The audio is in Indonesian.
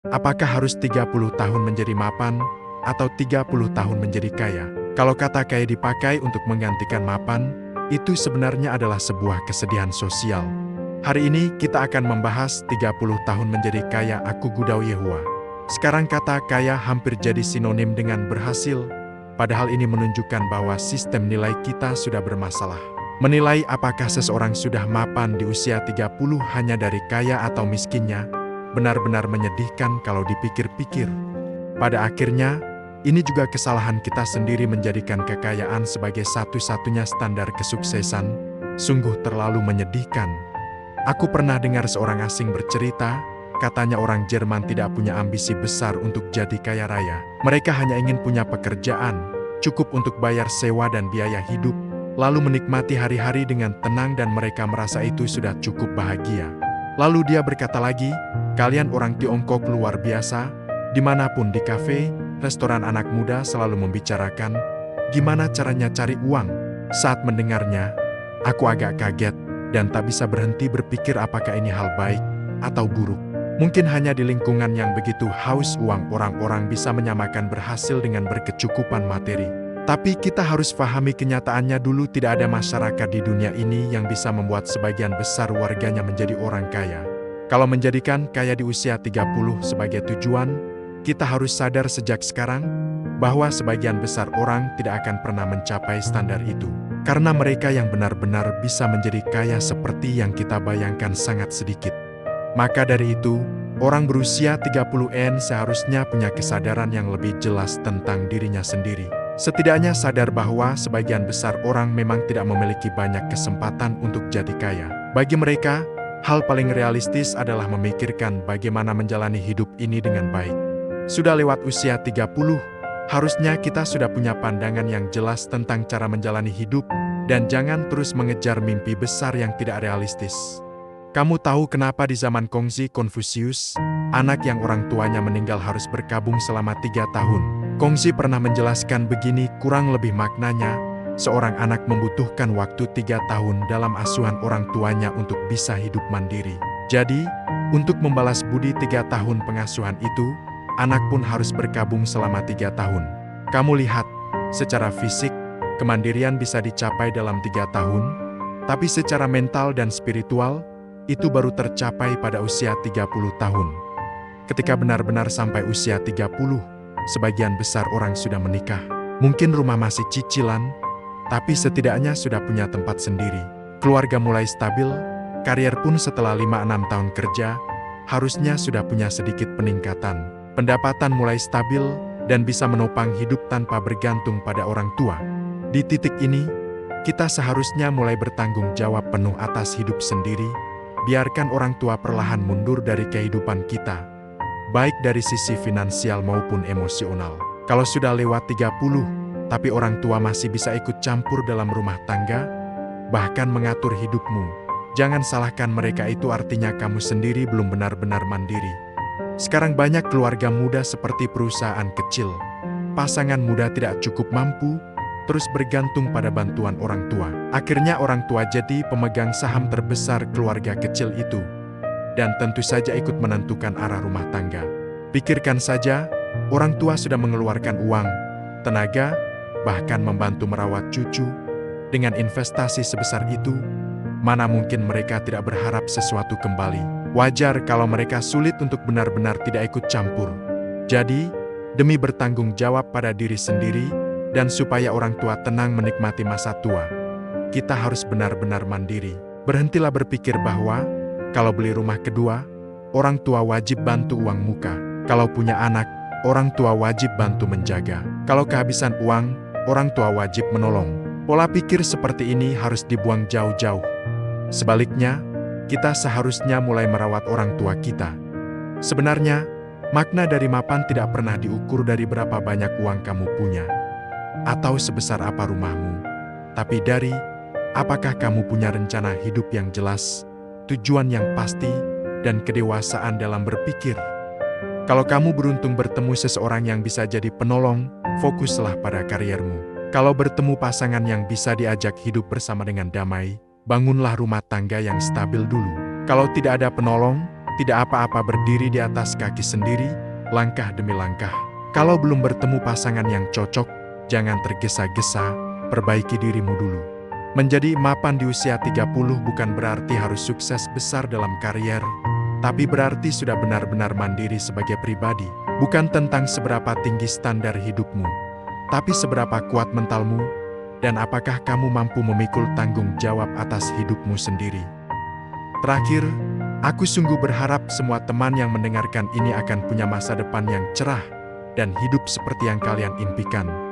Apakah harus 30 tahun menjadi mapan, atau 30 tahun menjadi kaya? Kalau kata kaya dipakai untuk menggantikan mapan, itu sebenarnya adalah sebuah kesedihan sosial. Hari ini kita akan membahas 30 tahun menjadi kaya aku Gudau Yehua. Sekarang kata kaya hampir jadi sinonim dengan berhasil, padahal ini menunjukkan bahwa sistem nilai kita sudah bermasalah. Menilai apakah seseorang sudah mapan di usia 30 hanya dari kaya atau miskinnya, benar-benar menyedihkan kalau dipikir-pikir. Pada akhirnya, ini juga kesalahan kita sendiri menjadikan kekayaan sebagai satu-satunya standar kesuksesan, sungguh terlalu menyedihkan. Aku pernah dengar seorang asing bercerita, katanya orang Jerman tidak punya ambisi besar untuk jadi kaya raya. Mereka hanya ingin punya pekerjaan, cukup untuk bayar sewa dan biaya hidup, lalu menikmati hari-hari dengan tenang dan mereka merasa itu sudah cukup bahagia. Lalu dia berkata lagi, kalian orang Tiongkok luar biasa, dimanapun di kafe, restoran anak muda selalu membicarakan, gimana caranya cari uang. Saat mendengarnya, aku agak kaget, dan tak bisa berhenti berpikir apakah ini hal baik atau buruk. Mungkin hanya di lingkungan yang begitu haus uang orang-orang bisa menyamakan berhasil dengan berkecukupan materi. Tapi kita harus pahami kenyataannya dulu tidak ada masyarakat di dunia ini yang bisa membuat sebagian besar warganya menjadi orang kaya. Kalau menjadikan kaya di usia 30 sebagai tujuan, kita harus sadar sejak sekarang bahwa sebagian besar orang tidak akan pernah mencapai standar itu. Karena mereka yang benar-benar bisa menjadi kaya seperti yang kita bayangkan sangat sedikit. Maka dari itu, orang berusia 30-an seharusnya punya kesadaran yang lebih jelas tentang dirinya sendiri. Setidaknya sadar bahwa sebagian besar orang memang tidak memiliki banyak kesempatan untuk jadi kaya. Bagi mereka, hal paling realistis adalah memikirkan bagaimana menjalani hidup ini dengan baik. Sudah lewat usia 30, harusnya kita sudah punya pandangan yang jelas tentang cara menjalani hidup, dan jangan terus mengejar mimpi besar yang tidak realistis. Kamu tahu kenapa di zaman Kongzi Konfusius, anak yang orang tuanya meninggal harus berkabung selama 3 tahun? Kongzi pernah menjelaskan begini kurang lebih maknanya, seorang anak membutuhkan waktu 3 tahun dalam asuhan orang tuanya untuk bisa hidup mandiri. Jadi, untuk membalas budi 3 tahun pengasuhan itu, anak pun harus berkabung selama 3 tahun. Kamu lihat, secara fisik, kemandirian bisa dicapai dalam 3 tahun, tapi secara mental dan spiritual, itu baru tercapai pada usia 30 tahun. Ketika benar-benar sampai usia 30, sebagian besar orang sudah menikah. Mungkin rumah masih cicilan, tapi setidaknya sudah punya tempat sendiri. Keluarga mulai stabil, karier pun setelah 5-6 tahun kerja, harusnya sudah punya sedikit peningkatan. Pendapatan mulai stabil, dan bisa menopang hidup tanpa bergantung pada orang tua. Di titik ini, kita seharusnya mulai bertanggung jawab penuh atas hidup sendiri, biarkan orang tua perlahan mundur dari kehidupan kita, baik dari sisi finansial maupun emosional. Kalau sudah lewat 30, tapi orang tua masih bisa ikut campur dalam rumah tangga, bahkan mengatur hidupmu, jangan salahkan mereka, itu artinya kamu sendiri belum benar-benar mandiri. Sekarang banyak keluarga muda seperti perusahaan kecil. Pasangan muda tidak cukup mampu, terus bergantung pada bantuan orang tua. Akhirnya orang tua jadi pemegang saham terbesar keluarga kecil itu, dan tentu saja ikut menentukan arah rumah tangga. Pikirkan saja, orang tua sudah mengeluarkan uang, tenaga, bahkan membantu merawat cucu. Dengan investasi sebesar itu, mana mungkin mereka tidak berharap sesuatu kembali. Wajar kalau mereka sulit untuk benar-benar tidak ikut campur. Jadi, demi bertanggung jawab pada diri sendiri, dan supaya orang tua tenang menikmati masa tua, kita harus benar-benar mandiri. Berhentilah berpikir bahwa, kalau beli rumah kedua, orang tua wajib bantu uang muka. Kalau punya anak, orang tua wajib bantu menjaga. Kalau kehabisan uang, orang tua wajib menolong. Pola pikir seperti ini harus dibuang jauh-jauh. Sebaliknya, kita seharusnya mulai merawat orang tua kita. Sebenarnya, makna dari mapan tidak pernah diukur dari berapa banyak uang kamu punya, atau sebesar apa rumahmu, tapi dari apakah kamu punya rencana hidup yang jelas, tujuan yang pasti, dan kedewasaan dalam berpikir. Kalau kamu beruntung bertemu seseorang yang bisa jadi penolong, fokuslah pada kariermu. Kalau bertemu pasangan yang bisa diajak hidup bersama dengan damai, bangunlah rumah tangga yang stabil dulu. Kalau tidak ada penolong, Tidak apa-apa berdiri di atas kaki sendiri, langkah demi langkah. Kalau belum bertemu pasangan yang cocok, jangan tergesa-gesa, perbaiki dirimu dulu. Menjadi mapan di usia 30 bukan berarti harus sukses besar dalam karier, tapi berarti sudah benar-benar mandiri sebagai pribadi. Bukan tentang seberapa tinggi standar hidupmu, tapi seberapa kuat mentalmu, dan apakah kamu mampu memikul tanggung jawab atas hidupmu sendiri. Terakhir, aku sungguh berharap semua teman yang mendengarkan ini akan punya masa depan yang cerah dan hidup seperti yang kalian impikan.